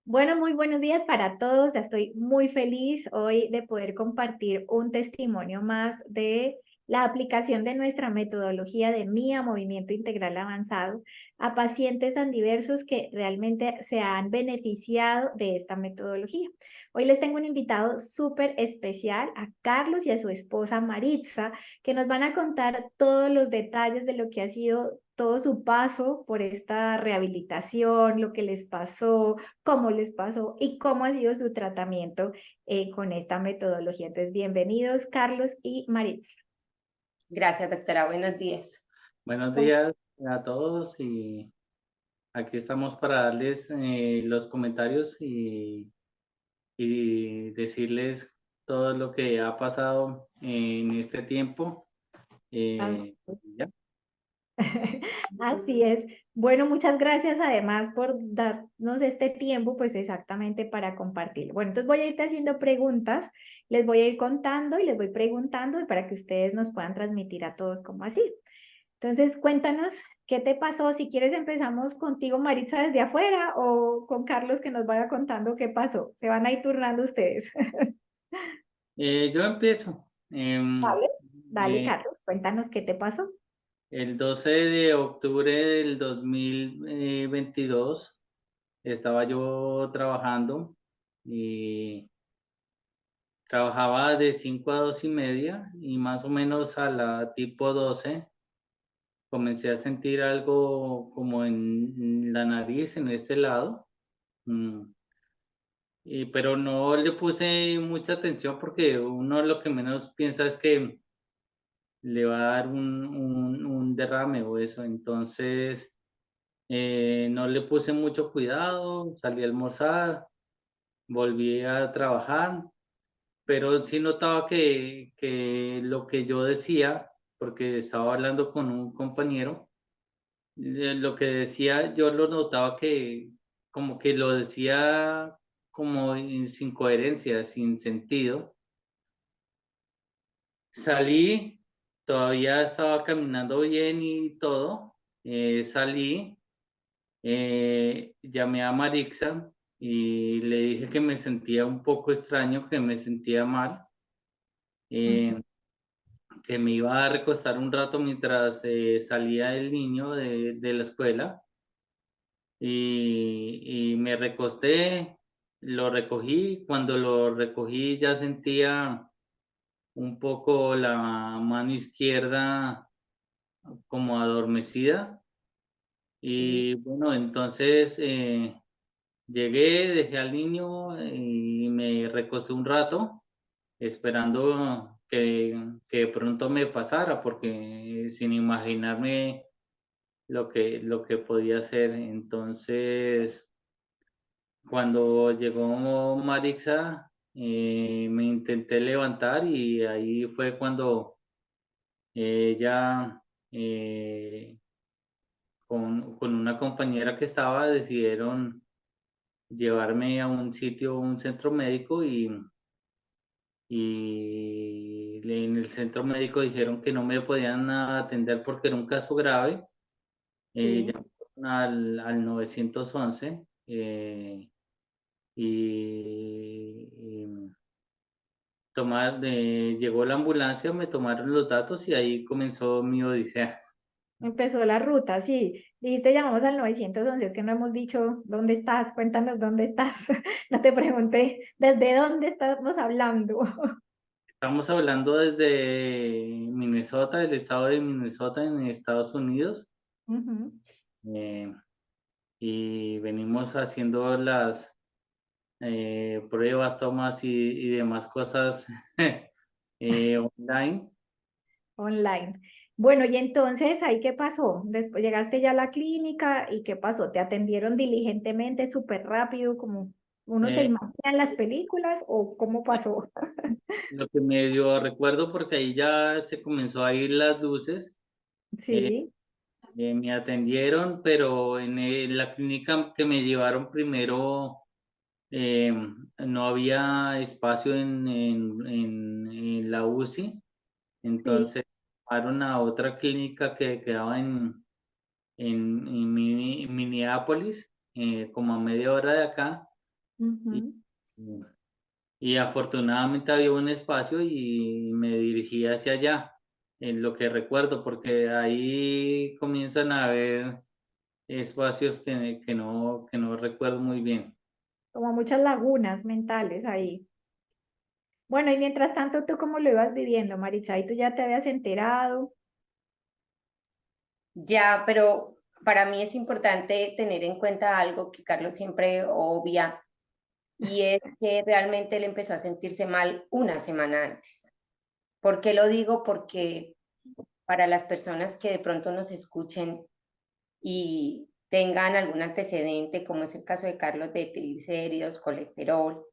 Bueno, muy buenos días para todos. Estoy muy feliz hoy de poder compartir un testimonio más de la aplicación de nuestra metodología de MIA, Movimiento Integral Avanzado, a pacientes tan diversos que realmente se han beneficiado de esta metodología. Hoy les tengo un invitado súper especial, a Carlos y a su esposa Maritza, que nos van a contar todos los detalles de lo que ha sido todo su paso por esta rehabilitación, lo que les pasó, cómo les pasó y cómo ha sido su tratamiento con esta metodología. Entonces, bienvenidos Carlos y Maritza. Gracias, doctora. Buenos días. Buenos ¿Cómo- días a todos y aquí estamos para darles los comentarios y decirles todo lo que ha pasado en este tiempo. Ah, Ya. Así es. Bueno, muchas gracias además por darnos este tiempo, pues exactamente para compartir. Bueno, entonces voy a irte haciendo preguntas, les voy a ir contando y les voy preguntando y para que ustedes nos puedan transmitir a todos como así. Entonces, cuéntanos qué te pasó. Si quieres, empezamos contigo, Maritza, desde afuera o con Carlos que nos vaya contando qué pasó. Se van a ir turnando ustedes. Yo empiezo. Vale, dale, Eh, Carlos, cuéntanos qué te pasó. el 12 de octubre del 2022 estaba yo trabajando y trabajaba de 5 a 2:30 y más o menos a la tipo 12 comencé a sentir algo como en la nariz, en este lado, mm, pero no le puse mucha atención porque uno lo que menos piensa es que le va a dar un derrame o eso. Entonces, no le puse mucho cuidado, salí a almorzar, volví a trabajar, pero sí notaba que lo que yo decía, porque estaba hablando con un compañero, lo que decía, yo lo notaba que como que lo decía como sin coherencia, sin sentido. Salí, todavía estaba caminando bien y todo. Salí, llamé a Marixa y le dije que me sentía un poco extraño, que me sentía mal, Ujú. eh, que me iba a recostar un rato mientras salía el niño de la escuela. Y me recosté, lo recogí. Cuando lo recogí ya sentía un poco la mano izquierda como adormecida. Sí. Y bueno, entonces llegué, dejé al niño y me recosté un rato esperando que de pronto me pasara, porque sin imaginarme lo que podía hacer. Entonces, cuando llegó Marixa, me intenté levantar y ahí fue cuando ella, con una compañera que estaba, decidieron llevarme a un sitio, un centro médico y en el centro médico dijeron que no me podían atender porque era un caso grave. Sí. Llamaron al 911 y llegó la ambulancia, me tomaron los datos y ahí comenzó mi odisea. Empezó la ruta, sí. Dijiste, llamamos al 911, es que no hemos dicho dónde estás, cuéntanos dónde estás. No te pregunté desde dónde estamos hablando. Estamos hablando desde Minnesota, del estado de Minnesota en Estados Unidos, Ujú. eh, y venimos haciendo las pruebas, tomas y demás cosas online. Online. Bueno, y entonces, ¿ahí qué pasó? Después llegaste ya a la clínica y ¿qué pasó? ¿Te atendieron diligentemente, súper rápido, como uno se Eh, imagina en las películas o cómo pasó? lo que medio recuerdo, porque ahí ya se comenzó a ir las luces. eh, Sí, Me atendieron, pero en la clínica que me llevaron primero no había espacio en la UCI. sí, Entonces fueron a otra clínica que quedaba en Minneapolis, como a media hora de acá. Ujú. Y afortunadamente había un espacio y me dirigí hacia allá, en lo que recuerdo, porque ahí comienzan a haber espacios que no recuerdo muy bien. Como muchas lagunas mentales ahí. Bueno, y mientras tanto, ¿tú cómo lo ibas viviendo, Maritza? ¿Y tú ya te habías enterado? Ya, pero para mí es importante tener en cuenta algo que Carlos siempre obvia, y es que realmente él empezó a sentirse mal una semana antes. ¿Por qué lo digo? Porque para las personas que de pronto nos escuchen y tengan algún antecedente, como es el caso de Carlos, de triglicéridos, colesterol,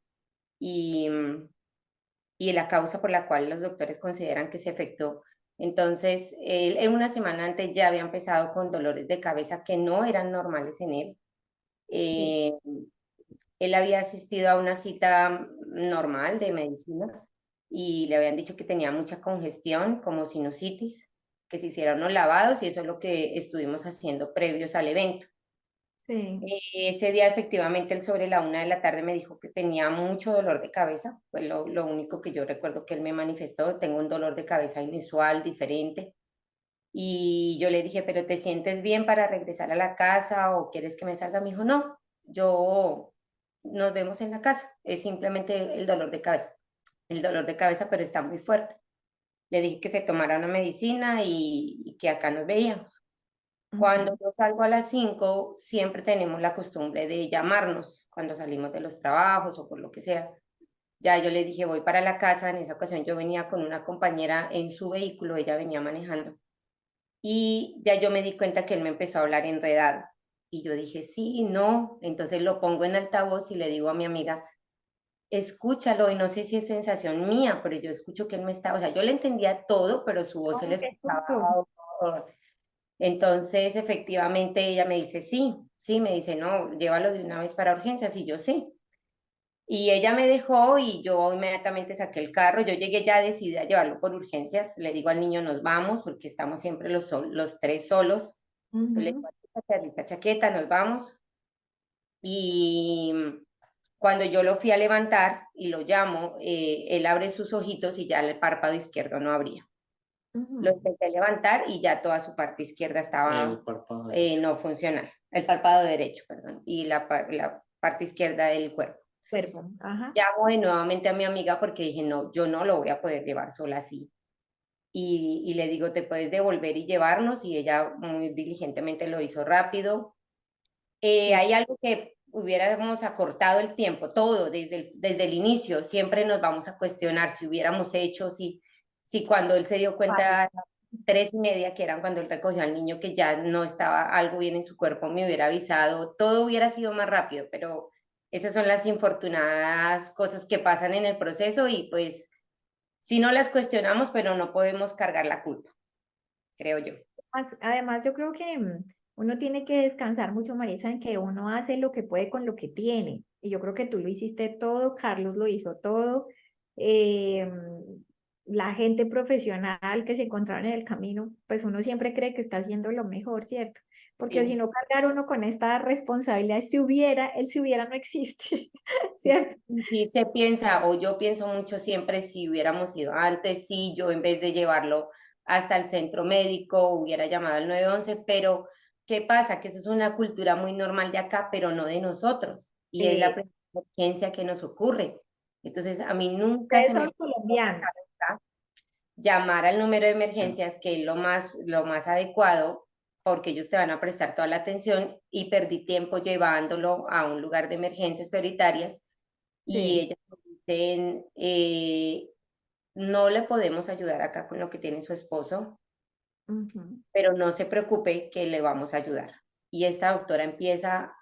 y, y la causa por la cual los doctores consideran que se afectó. Entonces, él en una semana antes ya había empezado con dolores de cabeza que no eran normales en él. Sí. Eh, Él había asistido a una cita normal de medicina y le habían dicho que tenía mucha congestión, como sinusitis, que se hicieran unos lavados y eso es lo que estuvimos haciendo previos al evento. Sí. Ese día efectivamente él sobre la 1 de la tarde me dijo que tenía mucho dolor de cabeza, fue lo único que yo recuerdo que él me manifestó, tengo un dolor de cabeza inusual, diferente. Y yo le dije, pero ¿te sientes bien para regresar a la casa o quieres que me salga? Me dijo, no, yo nos vemos en la casa, es simplemente el dolor de cabeza. El dolor de cabeza, pero está muy fuerte. Le dije que se tomara una medicina y que acá nos veíamos. Cuando Ujú. yo salgo a las 5, siempre tenemos la costumbre de llamarnos cuando salimos de los trabajos o por lo que sea. Ya yo le dije, voy para la casa. En esa ocasión yo venía con una compañera en su vehículo, ella venía manejando. Y ya yo me di cuenta que él me empezó a hablar enredado. Y yo dije, sí, no. Entonces lo pongo en altavoz y le digo a mi amiga, escúchalo. Y no sé si es sensación mía, pero yo escucho que él me está, o sea, yo le entendía todo, pero su voz se le Oh, qué escuchaba. susto. Entonces, efectivamente, ella me dice, sí, sí, me dice, no, llévalo de una vez para urgencias. Y yo, sí. Y ella me dejó y yo inmediatamente saqué el carro. Yo llegué ya decidida a llevarlo por urgencias. Le digo al niño, nos vamos, porque estamos siempre los tres solos. Entonces le digo, Ujú. lista chaqueta, nos vamos. Y cuando yo lo fui a levantar y lo llamo, él abre sus ojitos y ya el párpado izquierdo no abría. Lo Ujú. intenté levantar y ya toda su parte izquierda El estaba párpado derecho. no funcional. El párpado derecho, perdón, y la parte izquierda del cuerpo. Cuerpo. Ajá. Llamo de nuevamente a mi amiga porque dije, no, yo no lo voy a poder llevar sola así. Y le digo, ¿te puedes devolver y llevarnos? Y ella muy diligentemente lo hizo rápido. Sí. Hay algo que hubiéramos acortado el tiempo, todo, desde el inicio, siempre nos vamos a cuestionar si hubiéramos hecho, si cuando él se dio Vale. cuenta, 3:30, que eran cuando él recogió al niño, que ya no estaba algo bien en su cuerpo, me hubiera avisado, todo hubiera sido más rápido, pero esas son las infortunadas cosas que pasan en el proceso y pues si no las cuestionamos, pero no podemos cargar la culpa, creo yo. Además, yo creo que uno tiene que descansar mucho, Marisa, en que uno hace lo que puede con lo que tiene. Y yo creo que tú lo hiciste todo, Carlos lo hizo todo. eh, la gente profesional que se encontraron en el camino, pues uno siempre cree que está haciendo lo mejor, ¿cierto? Porque si Sí. no cargar uno con esta responsabilidad, si hubiera, el si hubiera no existe, ¿cierto? Y se piensa, o yo pienso mucho siempre, si hubiéramos ido antes, si yo en vez de llevarlo hasta el centro médico hubiera llamado al 911, pero ¿qué pasa? Que eso es una cultura muy normal de acá, pero no de nosotros, y es la Eh, primera emergencia que nos ocurre. Entonces, a mí nunca Ustedes se me son pasó por la colombianos. cabeza llamar al número de Sí. emergencias, que es lo más adecuado, porque ellos te van a prestar toda la atención, y perdí tiempo llevándolo a un lugar de emergencias prioritarias y Sí. ellas me dicen, no le podemos ayudar acá con lo que tiene su esposo, Ujú. pero no se preocupe que le vamos a ayudar. Y esta doctora empieza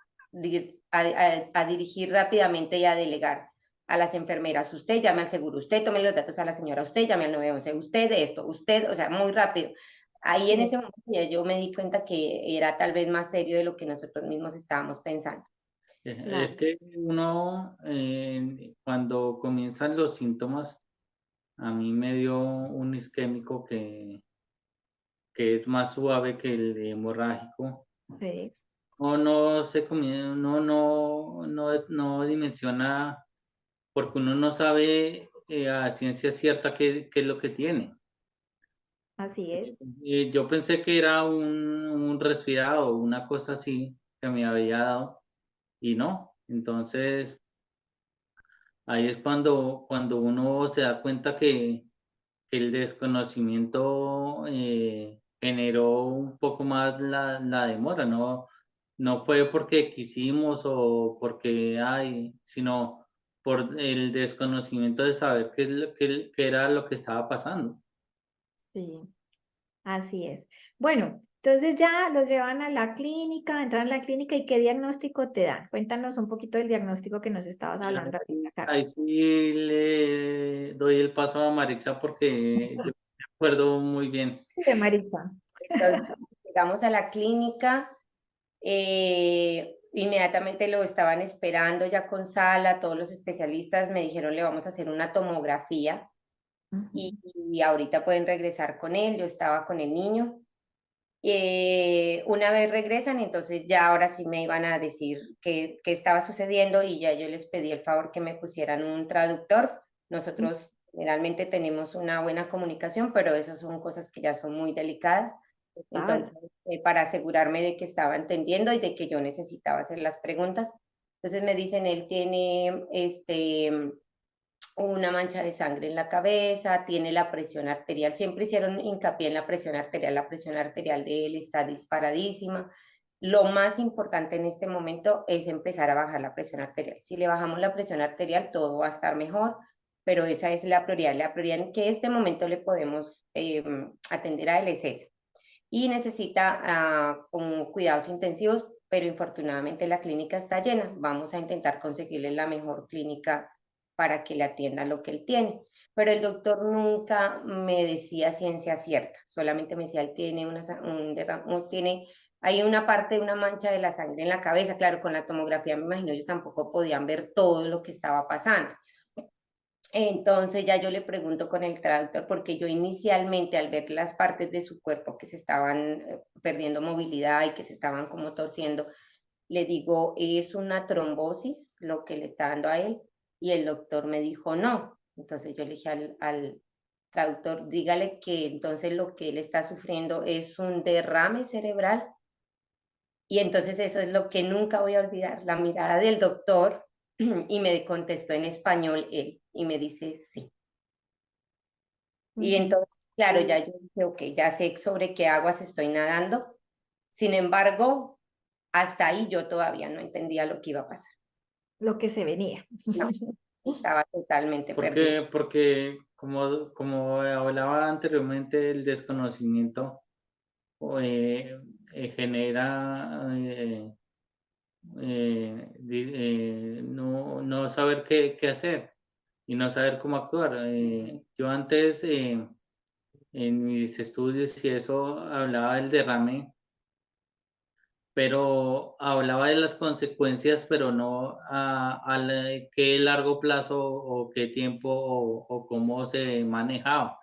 a dirigir rápidamente y a delegar a las enfermeras, usted llame al seguro, usted tome los datos a la señora, usted llame al 911, usted esto, usted, o sea, muy rápido. Ahí en Sí. ese momento ya yo me di cuenta que era tal vez más serio de lo que nosotros mismos estábamos pensando. Es Claro. que uno, cuando comienzan los síntomas, a mí me dio un isquémico que es más suave que el hemorrágico. Sí. no dimensiona, porque uno no sabe a ciencia cierta qué es lo que tiene. Así es. Yo pensé que era un resfriado, una cosa así que me había dado, y no. Entonces, ahí es cuando uno se da cuenta que el desconocimiento generó un poco más la demora, no fue porque quisimos o porque hay, sino por el desconocimiento de saber qué era lo que estaba pasando. Sí, así es. Bueno, entonces ya los llevan a la clínica, entran a la clínica y ¿qué diagnóstico te dan? Cuéntanos un poquito del diagnóstico que nos estabas Y hablando ahorita, ahí Carlos. sí le doy el paso a Marixa porque yo me acuerdo muy bien. De Marisa. Entonces, llegamos a la clínica, inmediatamente lo estaban esperando ya con sala, todos los especialistas me dijeron, le vamos a hacer una tomografía y, Ujú. y ahorita pueden regresar con él, yo estaba con el niño. Una vez regresan, entonces ya ahora sí me iban a decir qué estaba sucediendo y ya yo les pedí el favor que me pusieran un traductor. Nosotros generalmente tenemos una buena comunicación, pero esas son cosas que ya son muy delicadas. Total. Entonces, para asegurarme de que estaba entendiendo y de que yo necesitaba hacer las preguntas. Entonces me dicen, él tiene una mancha de sangre en la cabeza, tiene la presión arterial, siempre hicieron hincapié en la presión arterial de él está disparadísima. Lo más importante en este momento es empezar a bajar la presión arterial. Si le bajamos la presión arterial, todo va a estar mejor, pero esa es la prioridad en que este momento le podemos atender a él es esa. Y necesita cuidados intensivos, pero infortunadamente la clínica está llena. Vamos a intentar conseguirle la mejor clínica para que le atienda lo que él tiene. Pero el doctor nunca me decía ciencia cierta, solamente me decía, él tiene hay una parte de una mancha de la sangre en la cabeza. Claro, con la tomografía me imagino ellos tampoco podían ver todo lo que estaba pasando. Entonces ya yo le pregunto con el traductor, porque yo inicialmente al ver las partes de su cuerpo que se estaban perdiendo movilidad y que se estaban como torciendo, le digo, ¿es una trombosis lo que le está dando a él? Y el doctor me dijo, no. Entonces yo le dije al traductor, dígale que entonces lo que él está sufriendo es un derrame cerebral. Y entonces eso es lo que nunca voy a olvidar, la mirada del doctor y me contestó en español él y me dice, sí. Y Ujú. entonces, claro, ya yo dije, ok, ya sé sobre qué aguas estoy nadando. Sin embargo, hasta ahí yo todavía no entendía lo que iba a pasar. Lo que se venía. No, estaba totalmente perdida. Porque como hablaba anteriormente, el desconocimiento genera no saber qué hacer y no saber cómo actuar. Yo antes, en mis estudios y eso, hablaba del derrame, pero hablaba de las consecuencias, pero no qué largo plazo o qué tiempo o cómo se manejaba.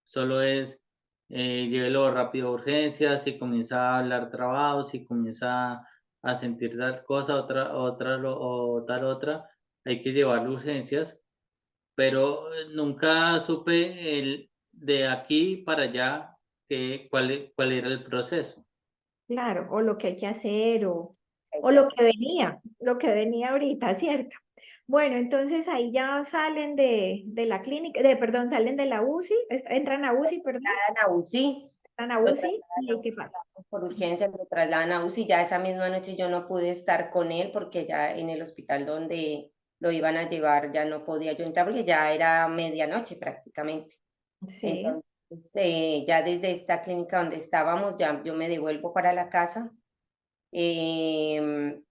Solo es llévelo rápido a urgencias, si comienza a hablar trabado, si comienza a sentir tal cosa, o tal otra, hay que llevarlo a urgencias, pero nunca supe de aquí para allá cuál era el proceso. Claro, o lo que hay que hacer, o lo que venía ahorita, ¿cierto? Bueno, entonces ahí ya salen de la clínica, perdón, salen de la UCI, entran a UCI, perdón, A UCI, entran a lo UCI, ¿y ahí trasladan qué pasa? por urgencia, lo trasladan a UCI. Ya esa misma noche yo no pude estar con él porque ya en el hospital donde lo iban a llevar ya no podía yo entrar porque ya era medianoche prácticamente. Sí, Entonces, ya desde esta clínica donde estábamos, ya yo me devuelvo para la casa. em,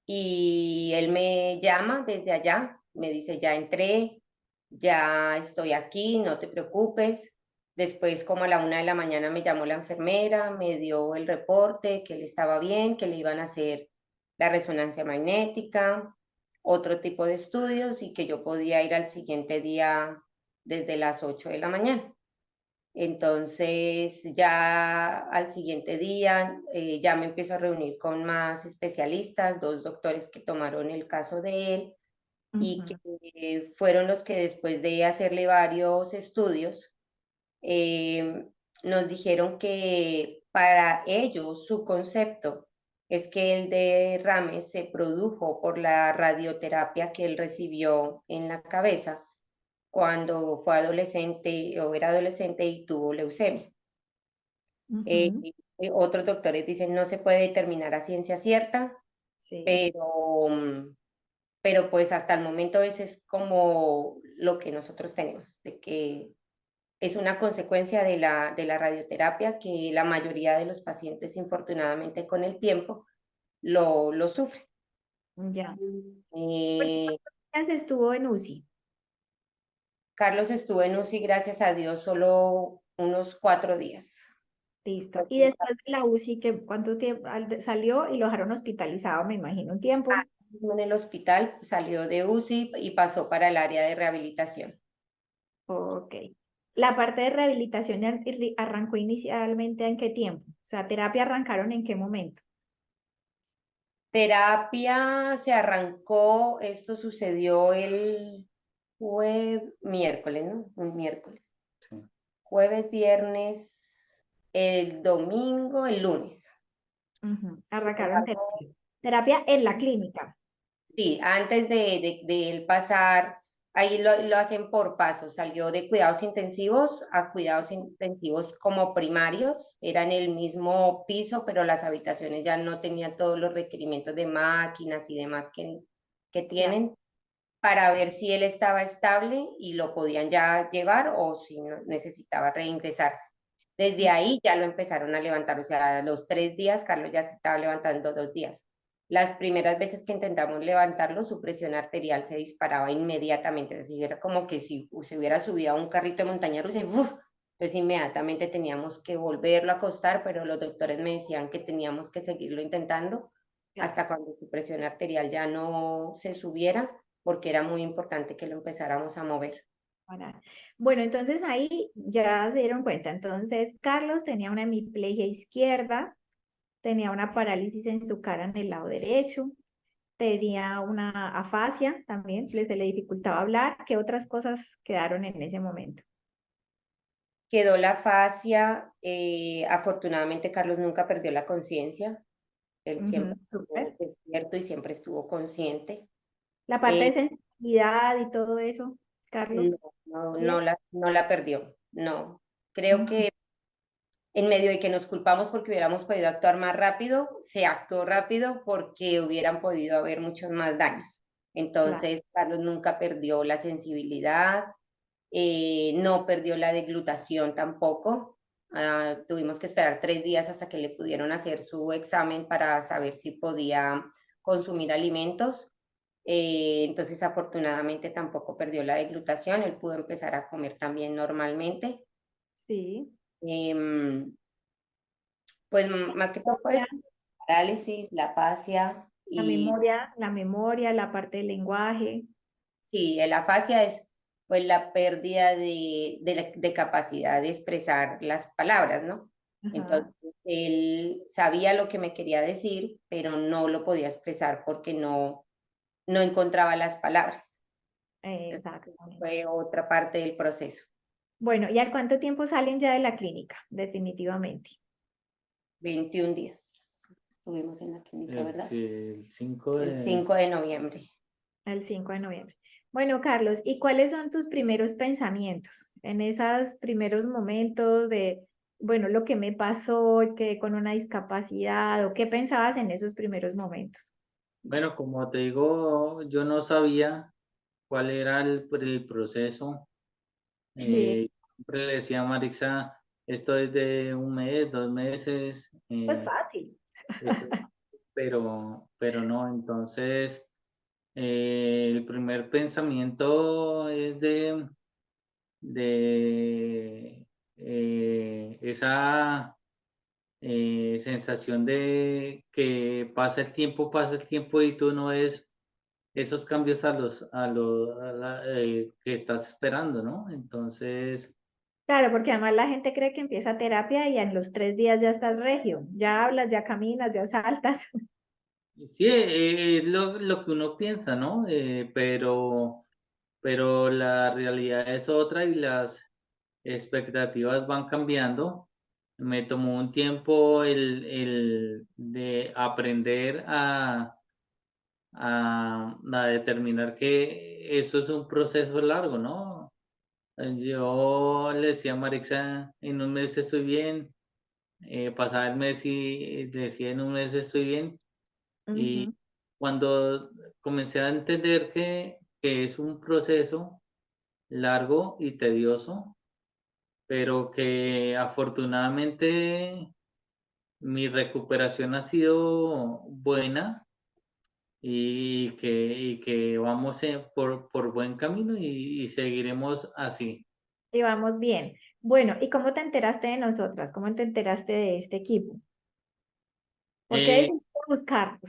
y él me llama desde allá, me dice, ya entré, ya estoy aquí, no te preocupes. Después, como a la 1 de la mañana, me llamó la enfermera, me dio el reporte, que él estaba bien, que le iban a hacer la resonancia magnética, otro tipo de estudios y que yo podía ir al siguiente día desde las 8 de la mañana. Entonces ya al siguiente día ya me empiezo a reunir con más especialistas, 2 doctores que tomaron el caso de él y que fueron los que después de hacerle varios estudios nos dijeron que para ellos su concepto es que el derrame se produjo por la radioterapia que él recibió en la cabeza cuando fue adolescente o era adolescente y tuvo leucemia. Otros doctores dicen no se puede determinar a ciencia cierta, Sí. pero pues hasta el momento ese es como lo que nosotros tenemos, de que es una consecuencia de la radioterapia que la mayoría de los pacientes, infortunadamente, con el tiempo lo sufren. Ya. Eh, ¿Cuántos días estuvo en UCI? Carlos estuvo en UCI, gracias a Dios, solo unos 4 días. Listo. Y después de la UCI, ¿cuánto tiempo salió y lo dejaron hospitalizado, me imagino, un tiempo? En el hospital salió de UCI y pasó para el área de rehabilitación. Ok. La parte de rehabilitación arrancó inicialmente ¿en qué tiempo? O sea, terapia arrancaron ¿en qué momento? Terapia se arrancó, esto sucedió el miércoles, ¿no? Un miércoles. Sí. Jueves, viernes, el domingo, el lunes. Arrancaron terapia. Terapia en la clínica. Sí, antes de él pasar, ahí lo hacen por pasos. Salió de cuidados intensivos a cuidados intensivos como primarios. Era en el mismo piso, pero las habitaciones ya no tenían todos los requerimientos de máquinas y demás que Ya. tienen para ver si él estaba estable y lo podían ya llevar o si necesitaba reingresarse. Desde ahí ya lo empezaron a levantar, o sea, a los 3 días Carlos ya se estaba levantando 2 días. Las primeras veces que intentamos levantarlo, su presión arterial se disparaba inmediatamente, es decir, era como que si se hubiera subido a un carrito de montaña rusa y ¡uf! Entonces inmediatamente teníamos que volverlo a acostar, pero los doctores me decían que teníamos que seguirlo intentando hasta cuando su presión arterial ya no se subiera porque era muy importante que lo empezáramos a mover. Bueno, entonces ahí ya se dieron cuenta. Entonces, Carlos tenía una hemiplegia izquierda, tenía una parálisis en su cara en el lado derecho, tenía una afasia también, se le dificultaba hablar. ¿Qué otras cosas quedaron en ese momento? Quedó la fascia, afortunadamente Carlos nunca perdió la conciencia, él siempre estuvo Súper. despierto y siempre estuvo consciente. La parte Eh, de sensibilidad y todo eso, Carlos. Bien. no la perdió, no. Creo Ujú. que en medio de que nos culpamos porque hubiéramos podido actuar más rápido, se actuó rápido porque hubieran podido haber muchos más daños. Claro. Entonces, Carlos nunca perdió la sensibilidad, no perdió la deglutación tampoco. Tuvimos que esperar 3 días hasta que le pudieron hacer su examen para saber si podía consumir alimentos. Entonces, afortunadamente tampoco perdió la deglutación, él pudo empezar a comer también normalmente. Sí. Em, pues más que todo Ya. pues parálisis, la afasia y La memoria, la parte del lenguaje. sí, la afasia es pues la pérdida de capacidad de expresar las palabras, ¿no? Ajá. Entonces él sabía lo que me quería decir, pero no lo podía expresar porque no encontraba las palabras. Entonces, Exactamente. fue otra parte del proceso. Bueno, ¿y al cuánto tiempo salen ya de la clínica? Definitivamente. 21 días estuvimos en la clínica, ¿verdad? Sí, el 5 El de... 5 de noviembre. El 5 de noviembre. Bueno, Carlos, ¿y cuáles son tus primeros pensamientos en esos primeros momentos de, bueno, lo que me pasó, quedé con una discapacidad, o qué pensabas en esos primeros momentos? Bueno, como te digo, yo no sabía cuál era el proceso. Sí, Siempre le decía a Marixa, esto es de 1 mes, 2 meses, pues fácil. eso, pero no. Entonces, el primer pensamiento es de esa sensación de que pasa el tiempo y tú no ves esos cambios que estás esperando, ¿no? Entonces, Claro, porque además la gente cree que empieza terapia y en los 3 días ya estás regio, ya hablas, ya caminas, ya saltas. Sí, es lo que uno piensa, ¿no? Pero la realidad es otra y las expectativas van cambiando. Me tomó un tiempo el de aprender a determinar que eso es un proceso largo, ¿no? Yo le decía a Marixa, en un mes estoy bien, pasaba el mes y decía en un mes estoy bien. Y Ujú. cuando comencé a entender que es un proceso largo y tedioso, pero que afortunadamente mi recuperación ha sido buena y que vamos por buen camino y seguiremos así. Y vamos bien. Bueno, ¿y cómo te enteraste de nosotras? ¿Cómo te enteraste de este equipo? ¿Por qué Eh, decidiste buscarnos?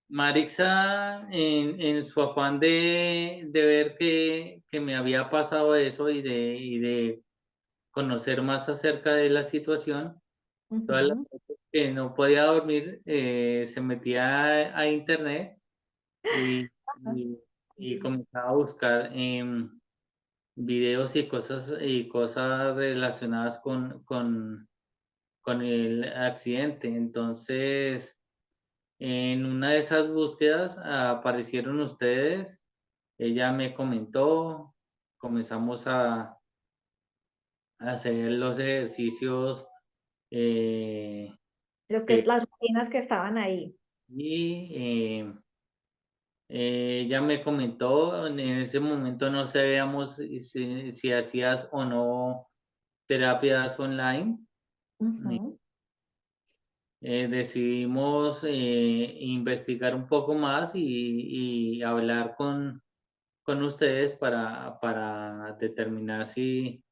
Marixa, en su afán de ver que me había pasado eso y de conocer más acerca de la situación, todas las Ujú. noches que no podía dormir, se metía a internet y, y comenzaba a buscar videos y cosas relacionadas con el accidente. Entonces, en una de esas búsquedas aparecieron ustedes, ella me comentó, comenzamos a hacer los ejercicios eh, que Las rutinas que estaban ahí. y ella me comentó, en ese momento no sabíamos si hacías o no terapias online. Ujú, Decidimos investigar un poco más y hablar con ustedes para determinar si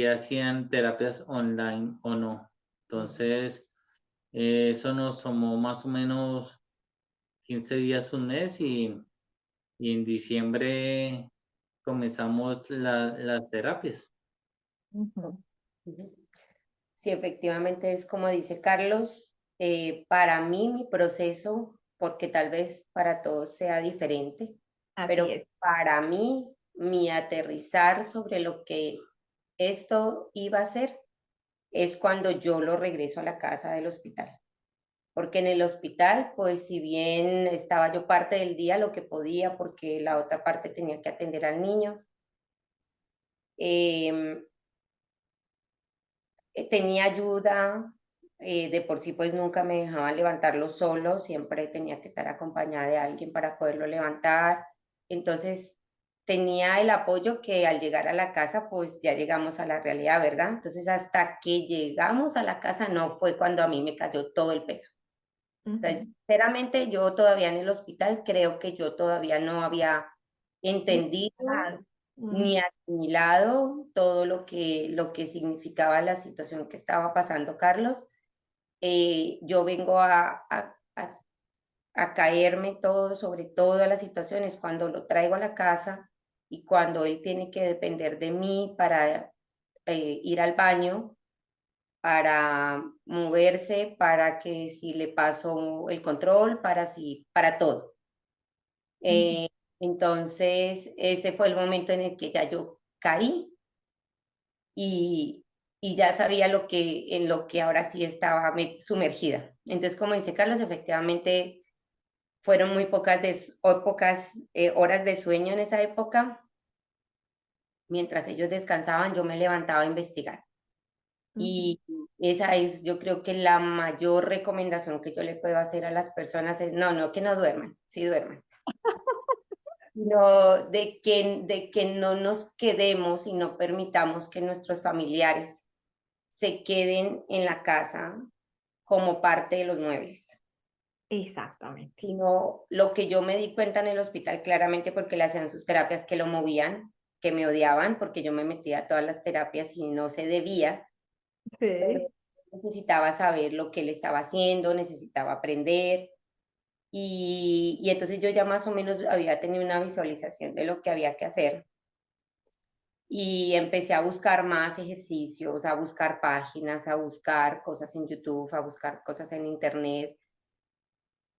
hacían terapias online o no. Entonces, eso nos tomó más o menos 15 días, un mes y en diciembre comenzamos las terapias. ujú. Ujú. Sí, efectivamente es como dice Carlos, para mí mi proceso, porque tal vez para todos sea diferente, Así pero es. para mí mi aterrizar sobre lo que esto iba a ser es cuando yo lo regreso a la casa del hospital. Porque en el hospital, pues si bien estaba yo parte del día lo que podía, porque la otra parte tenía que atender al niño, em, tenía ayuda, de por sí pues nunca me dejaban levantarlo solo, siempre tenía que estar acompañada de alguien para poderlo levantar. Entonces tenía el apoyo que al llegar a la casa pues ya llegamos a la realidad, ¿verdad? Entonces hasta que llegamos a la casa no fue cuando a mí me cayó todo el peso. O sea, Ujú. sinceramente yo todavía en el hospital creo que yo todavía no había entendido Nada. Mm, ni asimilado todo lo que significaba la situación que estaba pasando Carlos. Yo vengo a caerme todo, sobre todas las situaciones, cuando lo traigo a la casa y cuando él tiene que depender de mí para ir al baño, para moverse, para que si le paso el control, para todo. ujú. Eh, entonces, ese fue el momento en el que ya yo caí y, y ya sabía en lo que ahora sí estaba sumergida. Entonces, como dice Carlos, efectivamente fueron muy pocas horas de sueño en esa época. Mientras ellos descansaban, yo me levantaba a investigar. Ujú. Y esa es, yo creo que la mayor recomendación que yo le puedo hacer a las personas es, no, que no duerman, sí duerman, no, de que no nos quedemos y no permitamos que nuestros familiares se queden en la casa como parte de los muebles. Exactamente. Sino lo que yo me di cuenta en el hospital claramente porque le hacían sus terapias que lo movían, que me odiaban porque yo me metía a todas las terapias y no se debía, pero Sí. necesitaba saber lo que él estaba haciendo, necesitaba aprender. Y entonces yo ya más o menos había tenido una visualización de lo que había que hacer. y empecé a buscar más ejercicios, a buscar páginas, a buscar cosas en YouTube, a buscar cosas en Internet.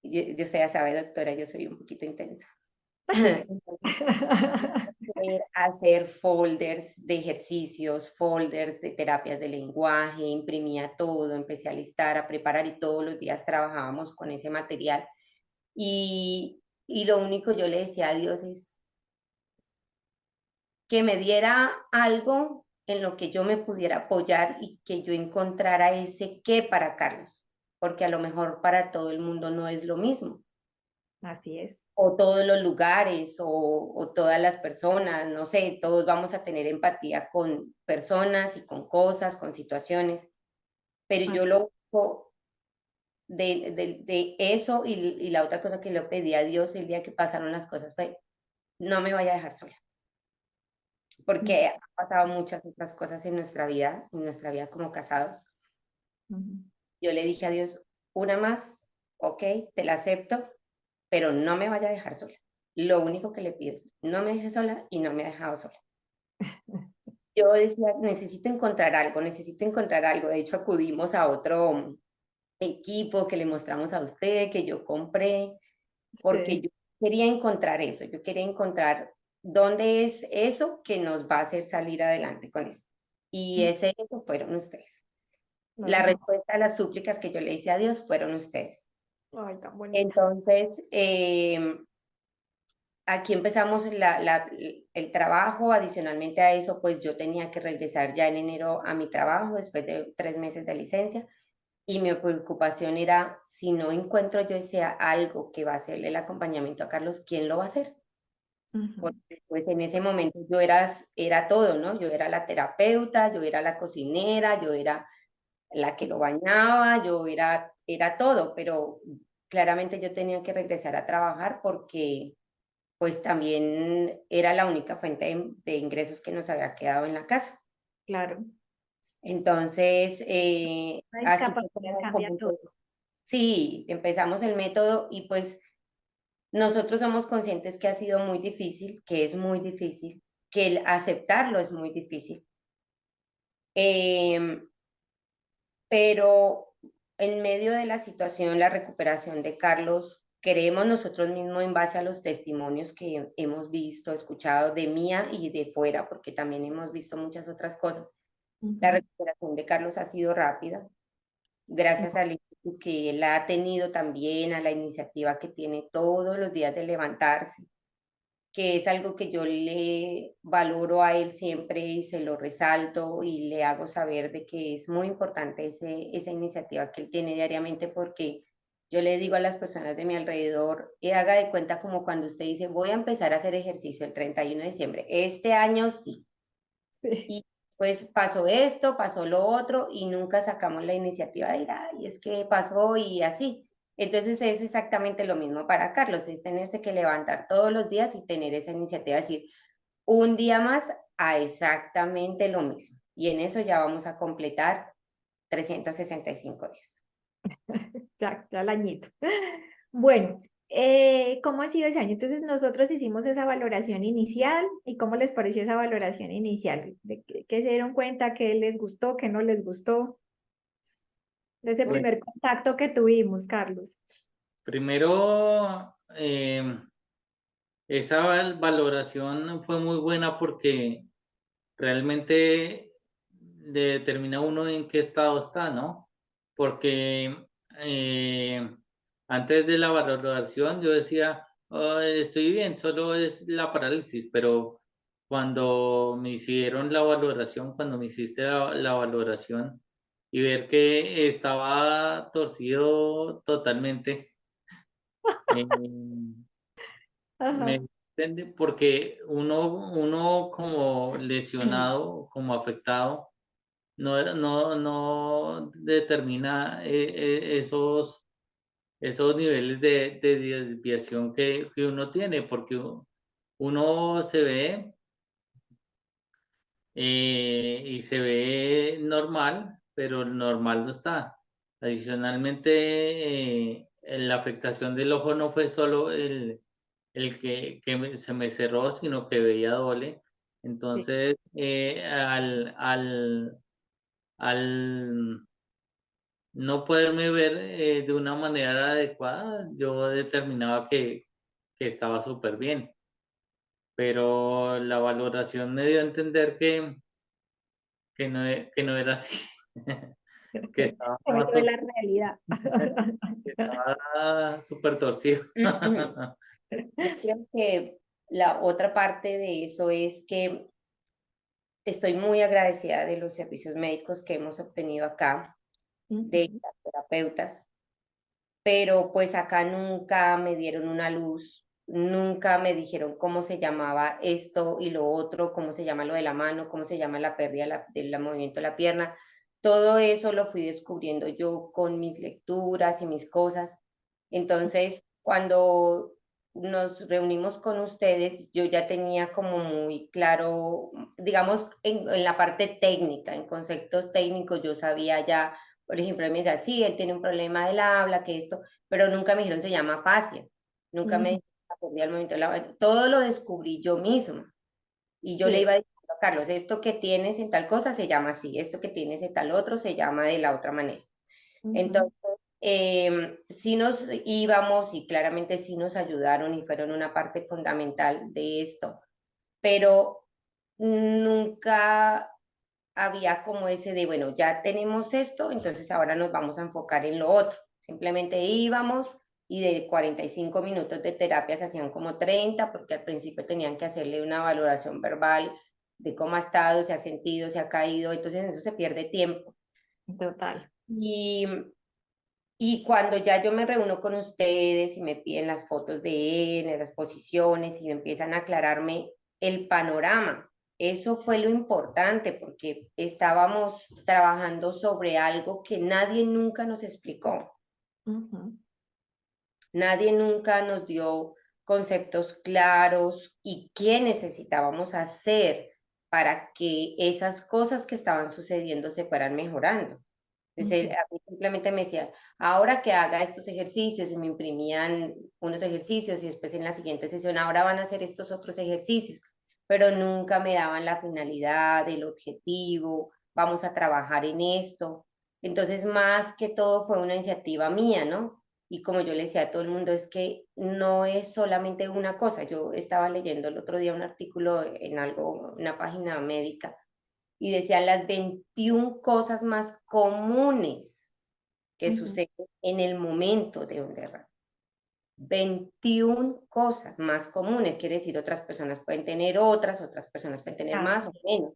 Usted ya sabe, doctora, yo soy un poquito intensa. Sí, claro. Hacer folders de ejercicios, folders de terapias de lenguaje, imprimía todo, empecé a listar, a preparar y todos los días trabajábamos con ese material. Y lo único yo le decía a Dios es que me diera algo en lo que yo me pudiera apoyar y que yo encontrara ese qué para Carlos, porque a lo mejor para todo el mundo no es lo mismo, Así es. o todos los lugares, o todas las personas, no sé, todos vamos a tener empatía con personas y con cosas, con situaciones, pero yo Así. lo único de eso y la otra cosa que le pedí a Dios el día que pasaron las cosas fue, no me vaya a dejar sola. Porque han pasado muchas otras cosas en nuestra vida como casados. Ujú. Yo le dije a Dios, una más, ok, te la acepto, pero no me vaya a dejar sola. Lo único que le pido es, no me deje sola y no me ha dejado sola. Yo decía, necesito encontrar algo, necesito encontrar algo. De hecho, acudimos a otro equipo que le mostramos a usted, que yo compré, porque Sí. yo quería encontrar eso, yo quería encontrar dónde es eso que nos va a hacer salir adelante con esto. Y ese eso fueron ustedes. La Ay, respuesta a las súplicas que yo le hice a Dios fueron ustedes. ay, tan bonita. Entonces, aquí empezamos el trabajo. Adicionalmente a eso, pues yo tenía que regresar ya en enero a mi trabajo después de 3 meses de licencia. Y mi preocupación era, si no encuentro yo ese algo que va a hacerle el acompañamiento a Carlos, ¿quién lo va a hacer? Ujú. Porque pues en ese momento yo era todo, ¿no? Yo era la terapeuta, yo era la cocinera, yo era la que lo bañaba, era todo, pero claramente yo tenía que regresar a trabajar porque pues también era la única fuente de ingresos que nos había quedado en la casa. Claro. Entonces, La así fue discapacidad como cambia todo. comenzó. Sí, empezamos el método y pues nosotros somos conscientes que ha sido muy difícil, que es muy difícil, que el aceptarlo es muy difícil. Em, pero en medio de la situación, la recuperación de Carlos, creemos nosotros mismos en base a los testimonios que hemos visto, escuchado de Mía y de fuera, porque también hemos visto muchas otras cosas. La Ujú. recuperación de Carlos ha sido rápida, gracias al éxito que él ha tenido también, a la iniciativa que tiene todos los días de levantarse, que es algo que yo le valoro a él siempre y se lo resalto y le hago saber de que es muy importante esa iniciativa que él tiene diariamente porque yo le digo a las personas de mi alrededor, haga de cuenta como cuando usted dice, voy a empezar a hacer ejercicio el 31 de diciembre, este año sí, Sí. y pues pasó esto, pasó lo otro y nunca sacamos la iniciativa de ir, ay, es que pasó y así. Entonces es exactamente lo mismo para Carlos, es tenerse que levantar todos los días y tener esa iniciativa, de decir, un día más a exactamente lo mismo. Y en eso ya vamos a completar 365 días. Ya el añito. Bueno, ¿cómo ha sido ese año? Entonces nosotros hicimos esa valoración inicial y ¿cómo les pareció esa valoración inicial? ¿De qué se dieron cuenta? ¿Qué les gustó? ¿Qué no les gustó? De ese Bueno, primer contacto que tuvimos, Carlos. primero, esa valoración fue muy buena porque realmente determina uno en qué estado está, ¿no? Porque antes de la valoración yo decía, "Oh, estoy bien, solo es la parálisis", pero cuando me hicieron la valoración, cuando me hiciste la valoración y ver que estaba torcido totalmente, eh, Ajá. me porque uno como lesionado, como afectado, no determina esos niveles de desviación que uno tiene, porque uno se ve y se ve normal, pero normal no está. Adicionalmente, la afectación del ojo no fue solo el que se me cerró, sino que veía doble. Entonces, al no poderme ver de una manera adecuada, yo determinaba que estaba súper bien, pero la valoración me dio a entender que no era así, que estaba más Eso es la realidad. que estaba súper torcido. Yo creo que la otra parte de eso es que estoy muy agradecida de los servicios médicos que hemos obtenido acá, de Ujú, las terapeutas, pero pues acá nunca me dieron una luz, nunca me dijeron cómo se llamaba esto y lo otro, cómo se llama lo de la mano, cómo se llama la pérdida del movimiento de la pierna. Todo eso lo fui descubriendo yo con mis lecturas y mis cosas. Entonces, cuando nos reunimos con ustedes, yo ya tenía como muy claro, digamos, en la parte técnica, en conceptos técnicos, yo sabía ya, por ejemplo, él me decía, sí, él tiene un problema del habla, que esto, pero nunca me dijeron se llama fascia, nunca me ujú. dijeron la pérdida del movimiento de la, todo lo descubrí yo misma. Y yo le Sí. iba diciendo a Carlos, esto que tienes en tal cosa se llama así, esto que tienes en tal otro se llama de la otra manera. Ujú, Entonces, sí nos íbamos y claramente sí nos ayudaron y fueron una parte fundamental de esto, pero nunca había como ese de, bueno, ya tenemos esto, entonces ahora nos vamos a enfocar en lo otro. Simplemente íbamos y de 45 minutos de terapia se hacían como 30, porque al principio tenían que hacerle una valoración verbal de cómo ha estado, se ha sentido, se ha caído, entonces en eso se pierde tiempo. total. Y, y cuando ya yo me reúno con ustedes y me piden las fotos de él, las posiciones y me empiezan a aclararme el panorama, eso fue lo importante porque estábamos trabajando sobre algo que nadie nunca nos explicó. Ujú, Nadie nunca nos dio conceptos claros y qué necesitábamos hacer para que esas cosas que estaban sucediendo se fueran mejorando. Entonces, ujú. a mí simplemente me decía, ahora que haga estos ejercicios y me imprimían unos ejercicios y después en la siguiente sesión, ahora van a hacer estos otros ejercicios, pero nunca me daban la finalidad, el objetivo, vamos a trabajar en esto. Entonces, más que todo fue una iniciativa mía, ¿no? Y como yo le decía a todo el mundo, es que no es solamente una cosa. Yo estaba leyendo el otro día un artículo en algo, una página médica, y decían las 21 cosas más comunes que Ujú. suceden en el momento de un derrame. 21 cosas más comunes, quiere decir otras personas pueden tener otras personas pueden tener Claro. más o menos.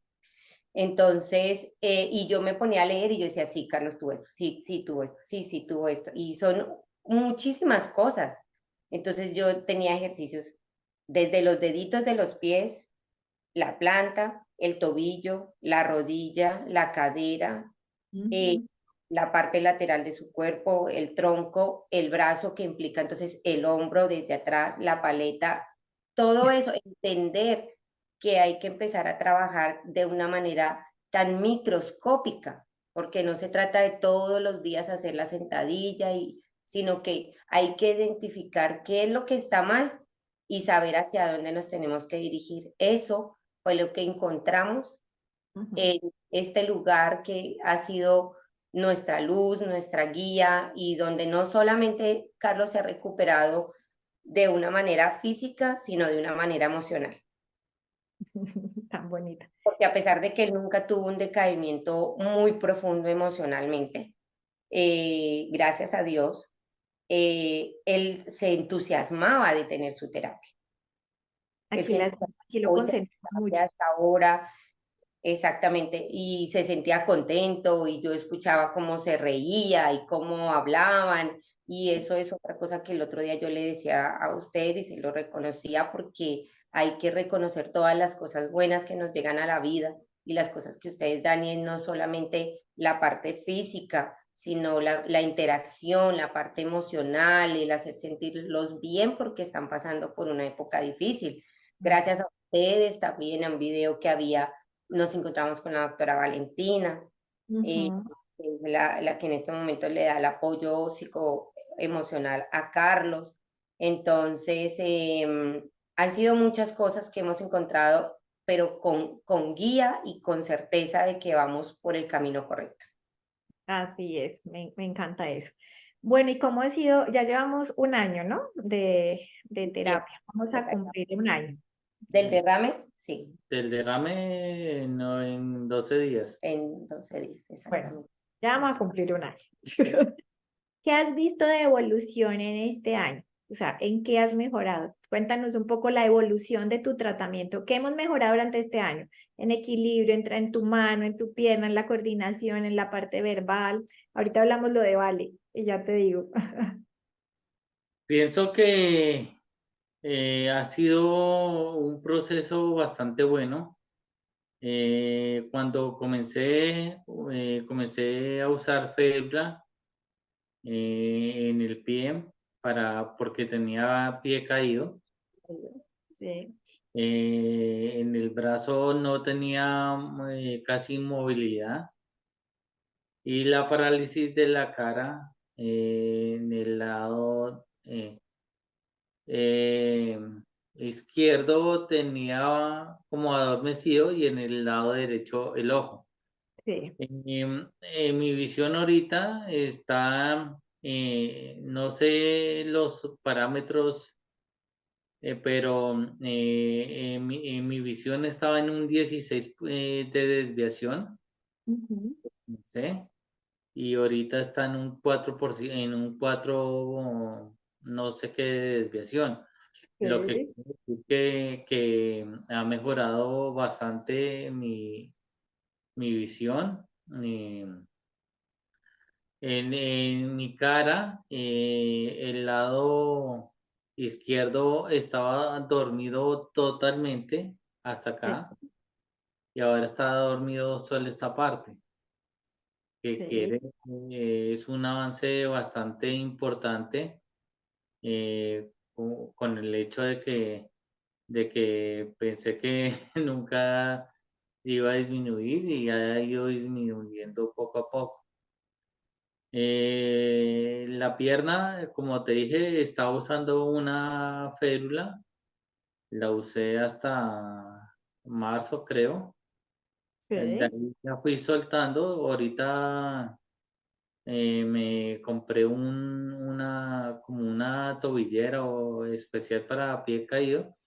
Entonces, y yo me ponía a leer y yo decía, sí, Carlos tuvo esto, sí, sí tuvo esto, sí, sí tuvo esto. Y son muchísimas cosas. Entonces yo tenía ejercicios desde los deditos de los pies, la planta, el tobillo, la rodilla, la cadera, eh, Ujú. la parte lateral de su cuerpo, el tronco, el brazo que implica entonces el hombro desde atrás, la paleta, todo eso, entender que hay que empezar a trabajar de una manera tan microscópica, porque no se trata de todos los días hacer la sentadilla, sino que hay que identificar qué es lo que está mal y saber hacia dónde nos tenemos que dirigir. Eso fue lo que encontramos Ujú. en este lugar que ha sido nuestra luz, nuestra guía y donde no solamente Carlos se ha recuperado de una manera física, sino de una manera emocional. Tan bonita. Porque a pesar de que él nunca tuvo un decaimiento muy profundo emocionalmente, gracias a Dios, él se entusiasmaba de tener su terapia. Él Aquí, se las, entusiasmaba, aquí lo hoy tengo consentimos mucho. terapia hasta ahora. Exactamente, y se sentía contento y yo escuchaba cómo se reía y cómo hablaban y eso es otra cosa que el otro día yo le decía a usted y se lo reconocía porque hay que reconocer todas las cosas buenas que nos llegan a la vida y las cosas que ustedes dan y no solamente la parte física, sino la interacción, la parte emocional, el hacer sentirlos bien porque están pasando por una época difícil. Mm. Gracias a ustedes también a un video que había nos encontramos con la doctora Valentina, eh, Ujú. la que en este momento le da el apoyo psicoemocional a Carlos. Entonces, han sido muchas cosas que hemos encontrado, pero con guía y con certeza de que vamos por el camino correcto. Así es, me encanta eso. Bueno, ¿y cómo ha sido? Ya llevamos un año, ¿no? De Sí, terapia. Vamos a cumplir un año. del derrame, sí, Del derrame no, en 12 días. en 12 días, Bueno, exactamente. ya vamos a cumplir un año. ¿Qué has visto de evolución en este año? O sea, ¿en qué has mejorado? Cuéntanos un poco la evolución de tu tratamiento. ¿Qué hemos mejorado durante este año? En equilibrio, en tu mano, en tu pierna, en la coordinación, en la parte verbal. Ahorita hablamos lo de Vale, y ya te digo. Pienso que ha sido un proceso bastante bueno. Cuando comencé a usar férula en el pie porque tenía pie caído. Sí, En el brazo no tenía casi movilidad y la parálisis de la cara en el lado eh, izquierdo tenía como adormecido y en el lado derecho el ojo. sí, Mi visión ahorita está, no sé los parámetros, pero mi visión estaba en un 16 de desviación, ujú, ¿sí? Y ahorita está en un 4%, en un 4 no sé qué de desviación. Lo que sí, quiere decir que ha mejorado bastante mi visión. En mi cara, el lado izquierdo estaba dormido totalmente hasta sí, acá y ahora está dormido solo esta parte, que sí, es un avance bastante importante con el hecho de que pensé que nunca iba a disminuir y ha ido disminuyendo poco a poco. La pierna, como te dije, estaba usando una férula, la usé hasta marzo, creo. De sí, ahí la fui soltando. Ahorita me compré como una tobillera o especial para pie caído,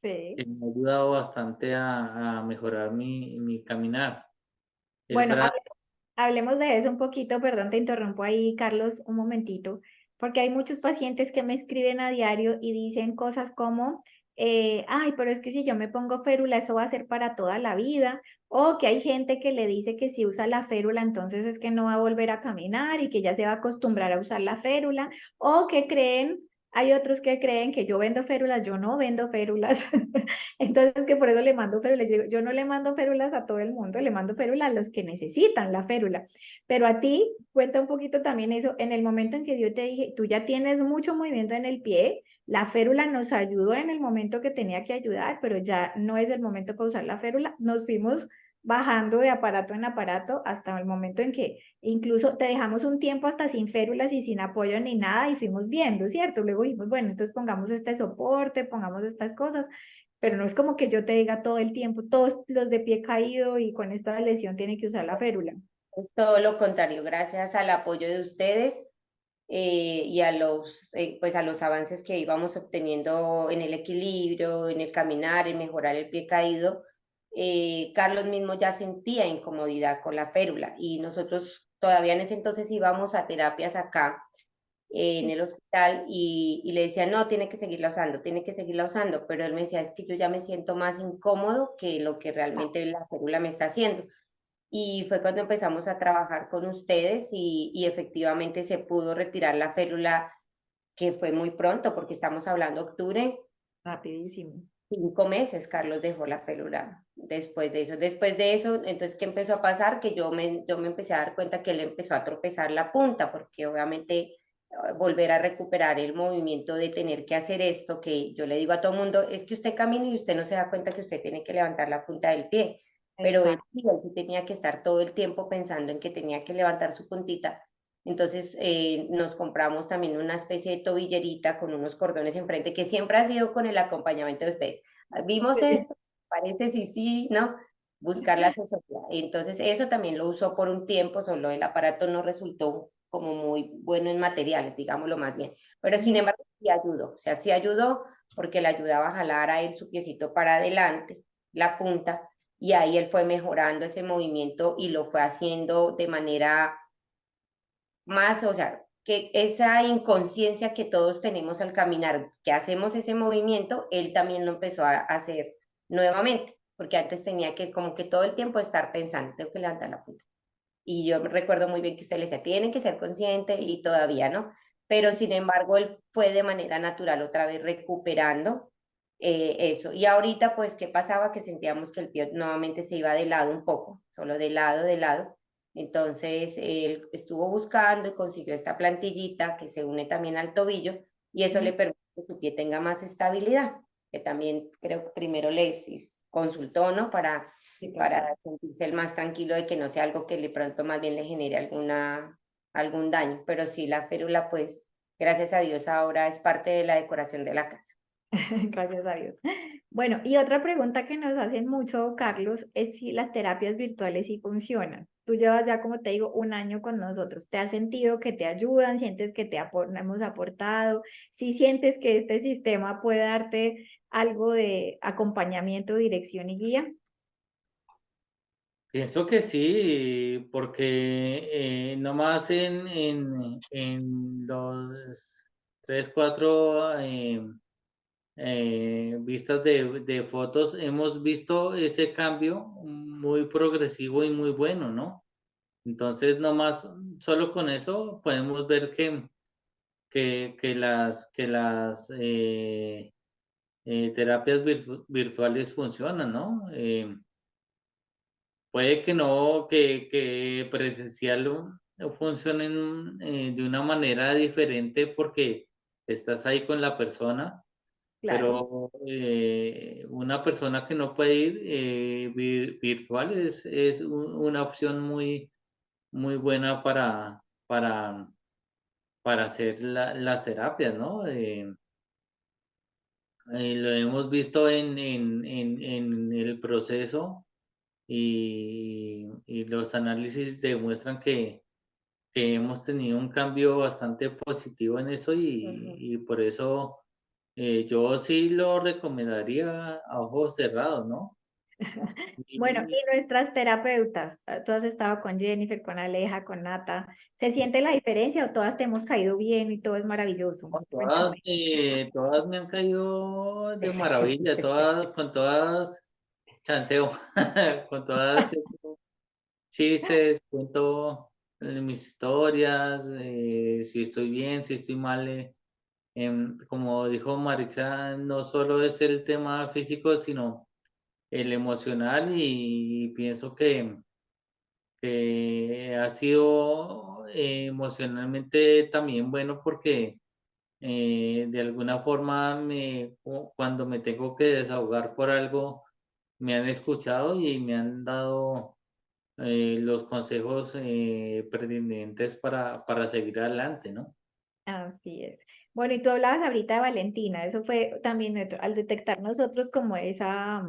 que sí. me ha ayudado bastante a mejorar mi caminar. El Bueno, brazo, hablemos de eso un poquito, perdón, te interrumpo ahí, Carlos, un momentito, porque hay muchos pacientes que me escriben a diario y dicen cosas como, ay, pero es que si yo me pongo férula, eso va a ser para toda la vida, o que hay gente que le dice que si usa la férula, entonces es que no va a volver a caminar y que ya se va a acostumbrar a usar la férula, o que creen, hay otros que creen que yo vendo férulas, yo no vendo férulas. Entonces, que por eso le mando férulas. Yo no le mando férulas a todo el mundo, le mando férula a los que necesitan la férula. Pero a ti, cuenta un poquito también eso. En el momento en que yo te dije, tú ya tienes mucho movimiento en el pie, la férula nos ayudó en el momento que tenía que ayudar, pero ya no es el momento para usar la férula. Nos fuimos bajando de aparato en aparato hasta el momento en que incluso te dejamos un tiempo hasta sin férulas y sin apoyo ni nada y fuimos viendo, ¿cierto? Luego dijimos, bueno, entonces pongamos este soporte, pongamos estas cosas, pero no es como que yo te diga todo el tiempo, todos los de pie caído y con esta lesión tienen que usar la férula. Es todo lo contrario, gracias al apoyo de ustedes y pues a los avances que íbamos obteniendo en el equilibrio, en el caminar, en mejorar el pie caído, Carlos mismo ya sentía incomodidad con la férula y nosotros todavía en ese entonces íbamos a terapias acá en el hospital y le decía, no, tiene que seguirla usando, tiene que seguirla usando, pero él me decía, es que yo ya me siento más incómodo que lo que realmente la férula me está haciendo. Y fue cuando empezamos a trabajar con ustedes y efectivamente se pudo retirar la férula, que fue muy pronto, porque estamos hablando octubre, Rapidísimo. 5 meses Carlos dejó la férula después de eso. Después de eso, entonces, ¿qué empezó a pasar? Que yo me empecé a dar cuenta que él empezó a tropezar la punta, porque obviamente volver a recuperar el movimiento de tener que hacer esto, que yo le digo a todo el mundo, es que usted camina y usted no se da cuenta que usted tiene que levantar la punta del pie, pero Exacto. él sí tenía que estar todo el tiempo pensando en que tenía que levantar su puntita. Entonces nos compramos también una especie de tobillerita con unos cordones enfrente, que siempre ha sido con el acompañamiento de ustedes. Vimos Sí. esto parece sí, sí, ¿no? Buscar la asesoría. Entonces, eso también lo usó por un tiempo, solo el aparato no resultó como muy bueno en materiales, digámoslo más bien. Pero sin embargo, sí ayudó, o sea, sí ayudó porque le ayudaba a jalar a él su piecito para adelante, la punta, y ahí él fue mejorando ese movimiento y lo fue haciendo de manera más, o sea, que esa inconsciencia que todos tenemos al caminar, que hacemos ese movimiento, él también lo empezó a hacer nuevamente, porque antes tenía que como que todo el tiempo estar pensando, tengo que levantar la punta. Y yo recuerdo muy bien que usted le decía, tienen que ser consciente y todavía no, pero sin embargo él fue de manera natural otra vez recuperando eso. Y ahorita pues, ¿qué pasaba? Que sentíamos que el pie nuevamente se iba de lado un poco, solo de lado. Entonces él estuvo buscando y consiguió esta plantillita que se une también al tobillo y eso le permite que su pie tenga más estabilidad, que también creo que primero les consultó, ¿no? Sí, Para total. sentirse el más tranquilo de que no sea algo que de pronto más bien le genere algún daño. Pero sí, la férula, pues, gracias a Dios, ahora es parte de la decoración de la casa. Gracias a Dios. Bueno, y otra pregunta que nos hacen mucho, Carlos, es si las terapias virtuales sí funcionan. Tú llevas ya, como te digo, un año con nosotros. ¿Te has sentido que te ayudan? ¿Sientes que hemos aportado? ¿Si sientes que este sistema puede darte algo de acompañamiento, dirección y guía? Pienso que sí, porque nomás en los 3, 4 vistas de fotos hemos visto ese cambio muy progresivo y muy bueno, ¿no? Entonces, nomás, solo con eso podemos ver que las terapias virtuales funcionan, ¿no? Puede que no, que presencial funcionen de una manera diferente porque estás ahí con la persona, Claro. pero una persona que no puede ir virtual es una opción muy buena para hacer las terapias, ¿no? Lo hemos visto en el proceso y los análisis demuestran que hemos tenido un cambio bastante positivo en eso Ujú. y por eso yo sí lo recomendaría a ojos cerrados, ¿no? Bueno, Y y nuestras terapeutas, tú has estado con Jennifer, con Aleja, con Nata, ¿se siente la diferencia o todas te hemos caído bien y todo es maravilloso? con Cuéntame. todas me han caído de maravilla, con todas chanceo, con todas chistes, cuento mis historias, si estoy bien, si estoy mal. Como dijo Marixa, no solo es el tema físico, sino el emocional y pienso que ha sido emocionalmente también bueno porque de alguna forma cuando me tengo que desahogar por algo, me han escuchado y me han dado los consejos pertinentes para seguir adelante, ¿no? Así es. Bueno, y tú hablabas ahorita de Valentina, eso fue también al detectar nosotros como esa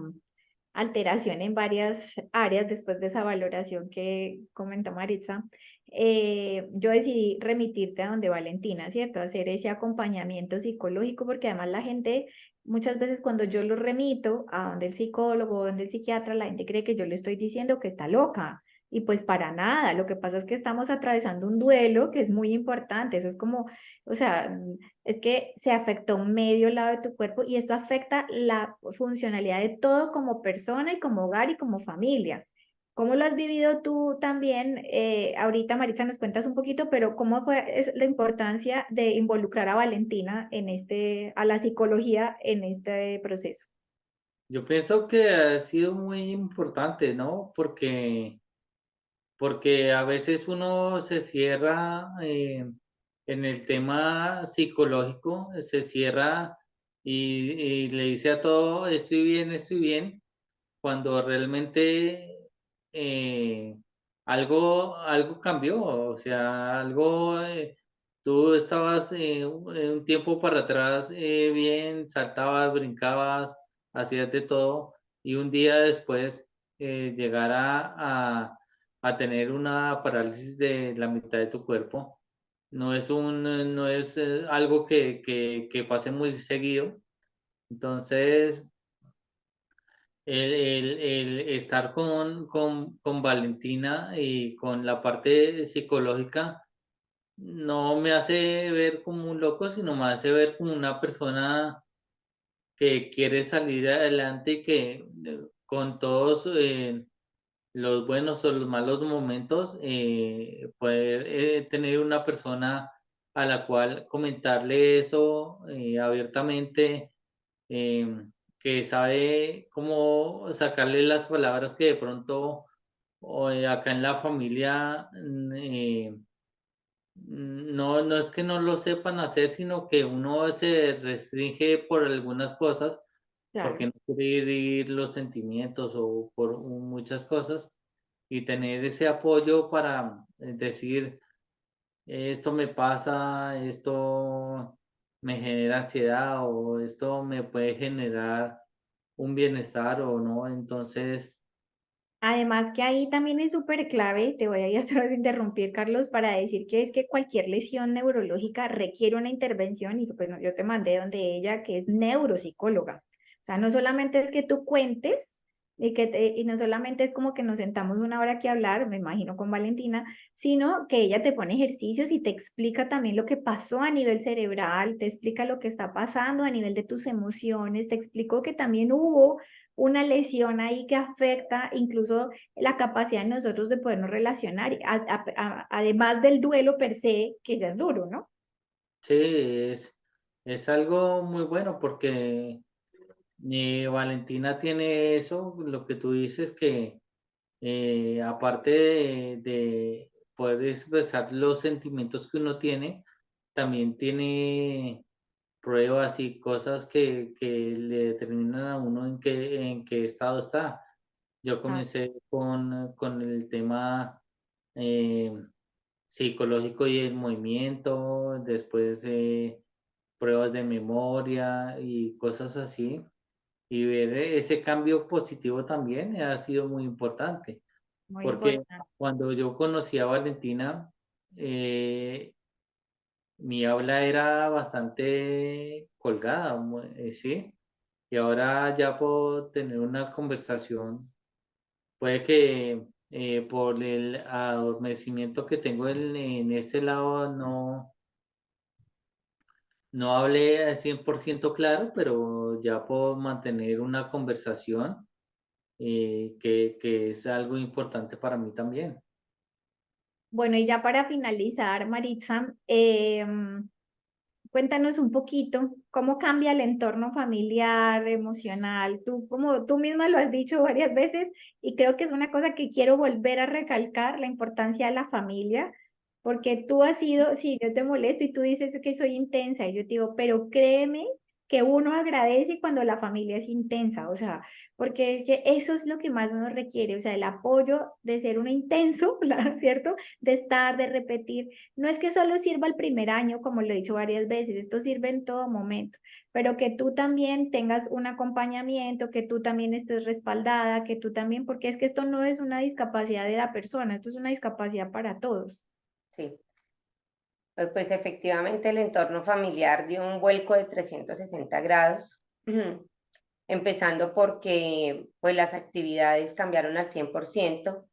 alteración en varias áreas después de esa valoración que comentó Maritza, yo decidí remitirte a donde Valentina, ¿cierto? Hacer ese acompañamiento psicológico, porque además la gente, muchas veces cuando yo lo remito a donde el psicólogo, donde el psiquiatra, la gente cree que yo le estoy diciendo que está loca. Y pues para nada, lo que pasa es que estamos atravesando un duelo que es muy importante, eso es como, o sea, es que se afectó un medio lado de tu cuerpo y esto afecta la funcionalidad de todo como persona y como hogar y como familia. ¿Cómo lo has vivido tú también? Ahorita, Marita, nos cuentas un poquito, pero ¿cómo fue la importancia de involucrar a Valentina a la psicología en este proceso? Yo pienso que ha sido muy importante, ¿no? Porque a veces uno se cierra en el tema psicológico, se cierra y le dice a todo, estoy bien, cuando realmente algo cambió, o sea, tú estabas un tiempo para atrás bien, saltabas, brincabas, hacías de todo y un día después llegar a tener una parálisis de la mitad de tu cuerpo. No es algo que pase muy seguido. Entonces, el estar con Valentina y con la parte psicológica no me hace ver como un loco, sino me hace ver como una persona que quiere salir adelante y que con todos los buenos o los malos momentos, poder tener una persona a la cual comentarle eso abiertamente, que sabe cómo sacarle las palabras que de pronto acá en la familia no es que no lo sepan hacer, sino que uno se restringe por algunas cosas, Claro. porque no quiere herir los sentimientos o por muchas cosas, y tener ese apoyo para decir, esto me pasa, esto me genera ansiedad o esto me puede generar un bienestar o no. Entonces, Además que ahí también es súper clave, te voy a ir otra vez a interrumpir, Carlos, para decir que es que cualquier lesión neurológica requiere una intervención y pues no, yo te mandé donde ella, que es neuropsicóloga. O sea, no solamente es que tú cuentes y no solamente es como que nos sentamos una hora aquí a hablar, me imagino con Valentina, sino que ella te pone ejercicios y te explica también lo que pasó a nivel cerebral, te explica lo que está pasando a nivel de tus emociones, te explicó que también hubo una lesión ahí que afecta incluso la capacidad de nosotros de podernos relacionar, además del duelo per se, que ya es duro, ¿no? sí, es algo muy bueno porque Valentina tiene eso, lo que tú dices, que aparte de poder expresar los sentimientos que uno tiene, también tiene pruebas y cosas que le determinan a uno en qué estado está. Yo Ah, comencé con el tema eh, psicológico y el movimiento, después pruebas de memoria y cosas así. Y ver ese cambio positivo también ha sido muy importante, muy porque importante. cuando yo conocí a Valentina, eh, mi habla era bastante colgada, ¿sí? Y ahora ya puedo tener una conversación. Puede que por el adormecimiento que tengo en ese lado no hablé al 100% claro, pero ya puedo mantener una conversación que es algo importante para mí también. Bueno, y ya para finalizar, Maritza, cuéntanos un poquito cómo cambia el entorno familiar, emocional. Tú, como tú misma lo has dicho varias veces, y creo que es una cosa que quiero volver a recalcar, la importancia de la familia, porque tú has sido, si yo te molesto y tú dices que soy intensa, y yo te digo, pero créeme que uno agradece cuando la familia es intensa, o sea, porque es que eso es lo que más nos requiere, o sea, el apoyo de ser uno intenso, ¿cierto? De estar, de repetir. No es que solo sirva el primer año, como lo he dicho varias veces, esto sirve en todo momento, pero que tú también tengas un acompañamiento, que tú también estés respaldada, que tú también, porque es que esto no es una discapacidad de la persona, esto es una discapacidad para todos. Sí. Pues efectivamente el entorno familiar dio un vuelco de 360 grados, empezando porque pues las actividades cambiaron al 100%,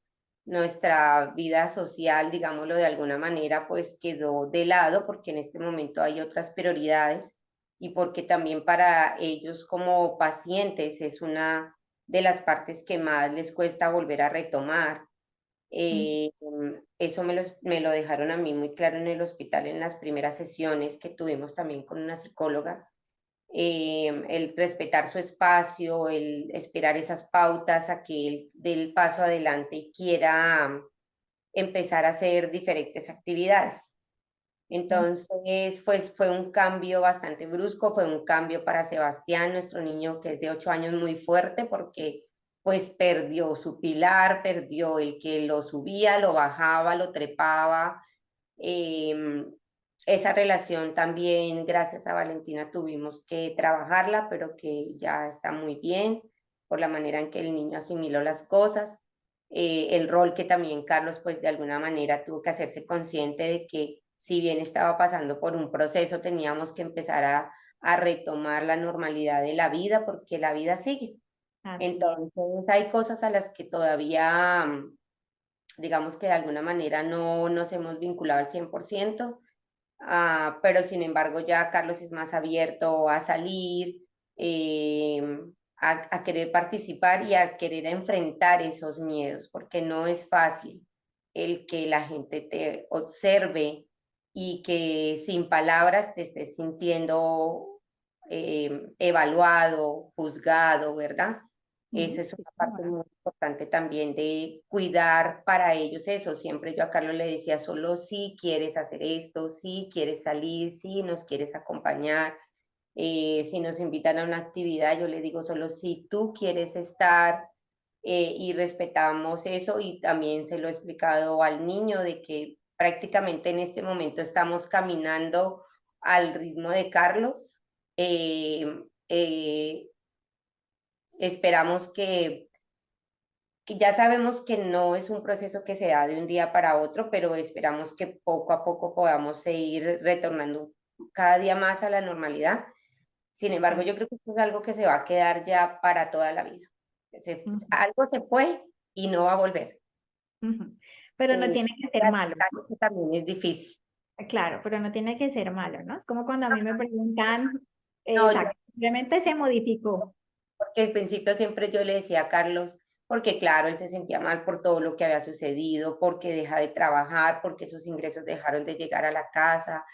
nuestra vida social, digámoslo de alguna manera, pues quedó de lado porque en este momento hay otras prioridades y porque también para ellos como pacientes es una de las partes que más les cuesta volver a retomar. Mm. Eso me lo dejaron a mí muy claro en el hospital en las primeras sesiones que tuvimos también con una psicóloga. El respetar su espacio, el esperar esas pautas a que él dé el paso adelante y quiera empezar a hacer diferentes actividades. Entonces, pues fue un cambio bastante brusco, fue un cambio para Sebastián, nuestro niño que es de 8 años, muy fuerte porque pues perdió su pilar, perdió el que lo subía, lo bajaba, lo trepaba. Em, Esa relación también, gracias a Valentina, tuvimos que trabajarla, pero que ya está muy bien. por la manera en que el niño asimiló las cosas, el rol que también Carlos pues de alguna manera tuvo que hacerse consciente de que si bien estaba pasando por un proceso, teníamos que empezar a retomar la normalidad de la vida porque la vida sigue. Así es. Entonces hay cosas a las que todavía, digamos que de alguna manera no nos hemos vinculado al 100%, pero sin embargo ya Carlos es más abierto a salir, eh, a querer participar y a querer enfrentar esos miedos, porque no es fácil el que la gente te observe y que sin palabras te estés sintiendo evaluado, juzgado, ¿verdad? Esa Ujú, es sí, una parte señora. muy importante también de cuidar para ellos eso. Siempre yo a Carlos le decía, solo si quieres hacer esto, si quieres salir, si nos quieres acompañar, si nos invitan a una actividad, yo le digo solo si tú quieres estar, y respetamos eso y también se lo he explicado al niño de que prácticamente en este momento estamos caminando al ritmo de Carlos. Eh, eh, Esperamos que ya sabemos que no es un proceso que se da de un día para otro, pero esperamos que poco a poco podamos ir retornando cada día más a la normalidad. Sin embargo, Ah, yo creo que esto es algo que se va a quedar ya para toda la vida. ujú, Algo se fue y no va a volver. ujú. Pero no Eh, tiene que ser malo, Aceptar ¿no? que también es difícil. Claro, pero no tiene que ser malo, ¿no? Es como cuando a mí me preguntan, No, yo exacto, simplemente se modificó. porque al principio siempre yo le decía a Carlos, porque claro, él se sentía mal por todo lo que había sucedido, porque deja de trabajar, porque sus ingresos dejaron de llegar a la casa.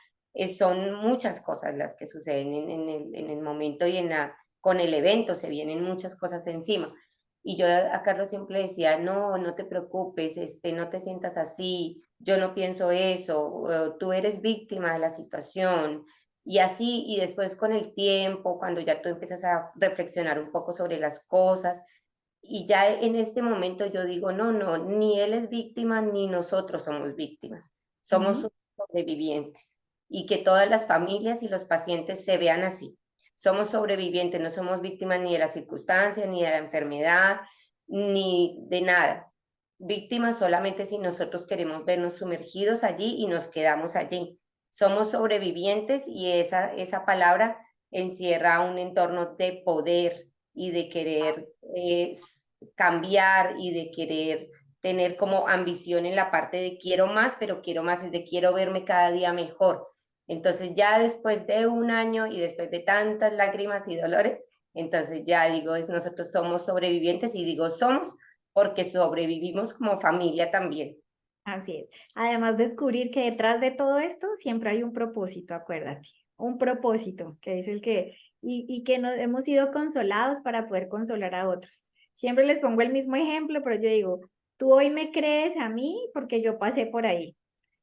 Son muchas cosas las que suceden en el momento y con el evento, se vienen muchas cosas encima. Y yo a Carlos siempre le decía, no, no te preocupes, no te sientas así, yo no pienso eso, tú eres víctima de la situación, y así, y después con el tiempo, cuando ya tú empiezas a reflexionar un poco sobre las cosas, y ya en este momento yo digo, no, no, ni él es víctima, ni nosotros somos víctimas, somos Ujú, sobrevivientes. Y que todas las familias y los pacientes se vean así. Somos sobrevivientes, no somos víctimas ni de las circunstancias, ni de la enfermedad, ni de nada. Víctimas solamente si nosotros queremos vernos sumergidos allí y nos quedamos allí. Somos sobrevivientes y esa palabra encierra un entorno de poder y de querer cambiar y de querer tener como ambición en la parte de quiero más, pero quiero más es de quiero verme cada día mejor. Entonces ya después de un año y después de tantas lágrimas y dolores, entonces ya digo, nosotros somos sobrevivientes y digo somos porque sobrevivimos como familia también. así es. Además, descubrir que detrás de todo esto siempre hay un propósito, acuérdate. Un propósito, que es el que, y que nos hemos sido consolados para poder consolar a otros. Siempre les pongo el mismo ejemplo, pero yo digo, tú hoy me crees a mí porque yo pasé por ahí.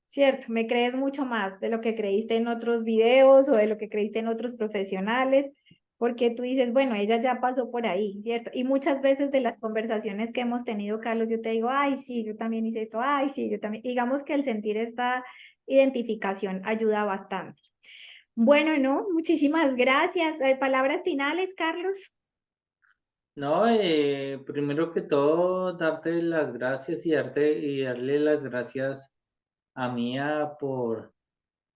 ¿Cierto? Me crees mucho más de lo que creíste en otros videos o de lo que creíste en otros profesionales, porque tú dices, bueno, ella ya pasó por ahí, ¿cierto? Y muchas veces de las conversaciones que hemos tenido, Carlos, yo te digo, ay, sí, yo también hice esto, ay, sí, yo también. Digamos que el sentir esta identificación ayuda bastante. Bueno, no, muchísimas gracias. Palabras finales, Carlos. No, primero que todo, darte las gracias y darle las gracias a Mía por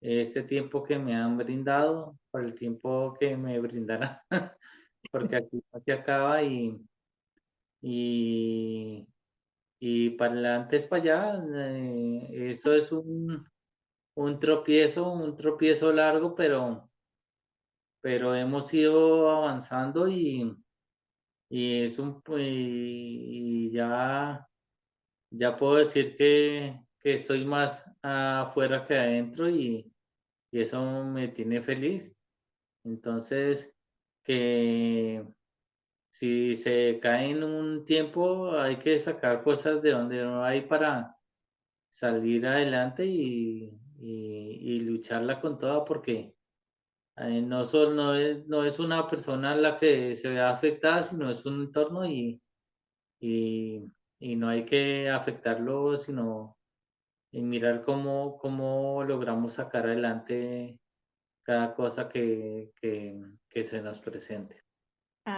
este tiempo que me han brindado, por el tiempo que me brindarán, porque aquí no se acaba y, y para adelante es para allá. Eso es un tropiezo largo, pero hemos ido avanzando y es y ya puedo decir que estoy más afuera que adentro y eso me tiene feliz. Entonces, que si se cae en un tiempo, hay que sacar fuerzas de donde no hay para salir adelante y lucharla con toda, porque no es una persona la que se vea afectada, sino es un entorno y, y no hay que afectarlo, sino en mirar cómo logramos sacar adelante cada cosa que se nos presente.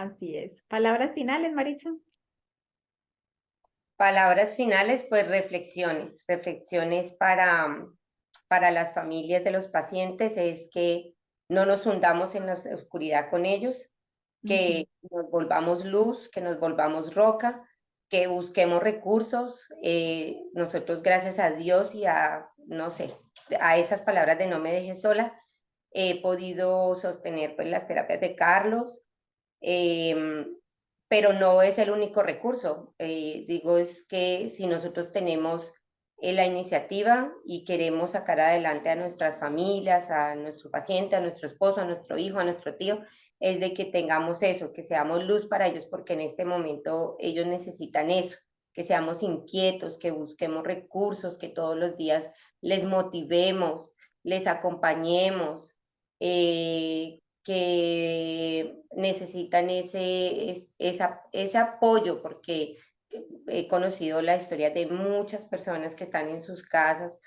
Así es. ¿Palabras finales, Maritza? Palabras finales, pues reflexiones para las familias de los pacientes es que no nos hundamos en la oscuridad con ellos, Ujú. que nos volvamos luz, que nos volvamos roca, que busquemos recursos. Nosotros, gracias a Dios y a, no sé, a esas palabras de no me dejes sola, he podido sostener pues las terapias de Carlos. Eh, pero no es el único recurso. Digo, es que si nosotros tenemos la iniciativa y queremos sacar adelante a nuestras familias, a nuestro paciente, a nuestro esposo, a nuestro hijo, a nuestro tío, es de que tengamos eso, que seamos luz para ellos, porque en este momento ellos necesitan eso, que seamos inquietos, que busquemos recursos, que todos los días les motivemos, les acompañemos, que necesitan ese apoyo, porque he conocido la historia de muchas personas que están en sus casas,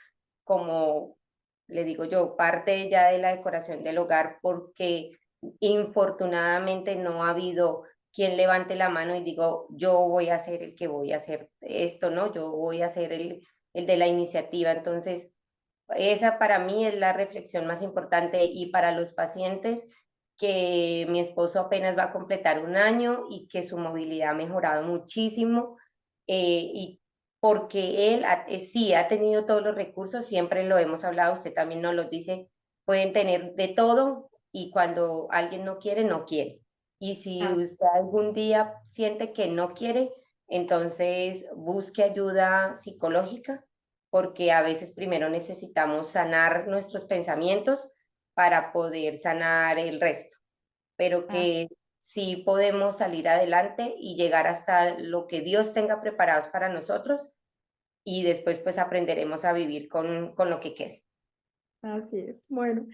como le digo yo, parte ya de la decoración del hogar, porque infortunadamente no ha habido quien levante la mano y digo, yo voy a ser el que voy a hacer esto, ¿no? Yo voy a ser el de la iniciativa. Entonces, esa para mí es la reflexión más importante, y para los pacientes, que mi esposo apenas va a completar 1 año y que su movilidad ha mejorado muchísimo, y porque él sí ha tenido todos los recursos, siempre lo hemos hablado, usted también nos lo dice, pueden tener de todo y cuando alguien no quiere, no quiere. Y si Ah, usted algún día siente que no quiere, entonces busque ayuda psicológica, porque a veces primero necesitamos sanar nuestros pensamientos para poder sanar el resto, pero ah, que sí podemos salir adelante y llegar hasta lo que Dios tenga preparados para nosotros, y después pues aprenderemos a vivir con lo que quede. así es. Bueno,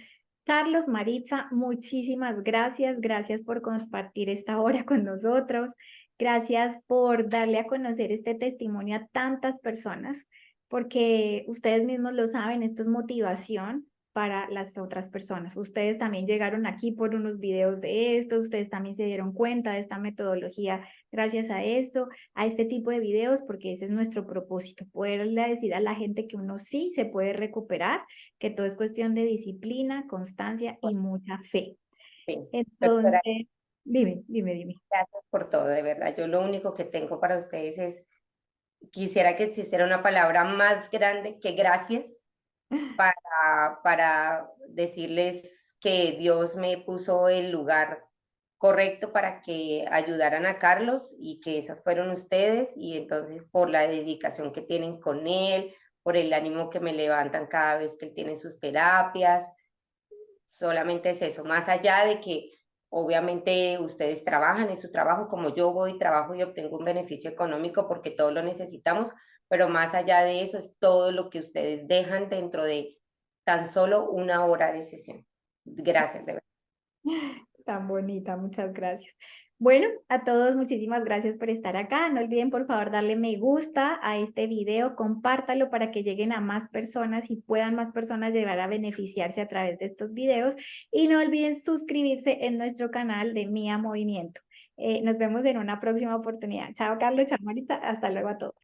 Carlos, Maritza, muchísimas gracias. Gracias por compartir esta hora con nosotros. Gracias por darle a conocer este testimonio a tantas personas, porque ustedes mismos lo saben, esto es motivación para las otras personas. Ustedes también llegaron aquí por unos videos de estos, ustedes también se dieron cuenta de esta metodología gracias a esto, a este tipo de videos, porque ese es nuestro propósito, poderle decir a la gente que uno sí se puede recuperar, que todo es cuestión de disciplina, constancia y mucha fe. Sí. Doctora, Entonces, dime. gracias por todo, de verdad. Yo lo único que tengo para ustedes es, quisiera que existiera una palabra más grande que gracias, para decirles que Dios me puso el lugar correcto para que ayudaran a Carlos, y que esas fueron ustedes, y entonces por la dedicación que tienen con él, por el ánimo que me levantan cada vez que él tiene sus terapias. Solamente es eso, más allá de que obviamente ustedes trabajan en su trabajo como yo voy, trabajo y obtengo un beneficio económico porque todos lo necesitamos, pero más allá de eso es todo lo que ustedes dejan dentro de tan solo 1 hora de sesión. Gracias, de verdad. Tan bonita, muchas gracias. Bueno, a todos muchísimas gracias por estar acá. No olviden por favor darle me gusta a este video, compártalo para que lleguen a más personas y puedan más personas llegar a beneficiarse a través de estos videos. Y no olviden suscribirse en nuestro canal de Mía Movimiento. Nos vemos en una próxima oportunidad. Chao, Carlos, chao, Maritza. Hasta luego a todos.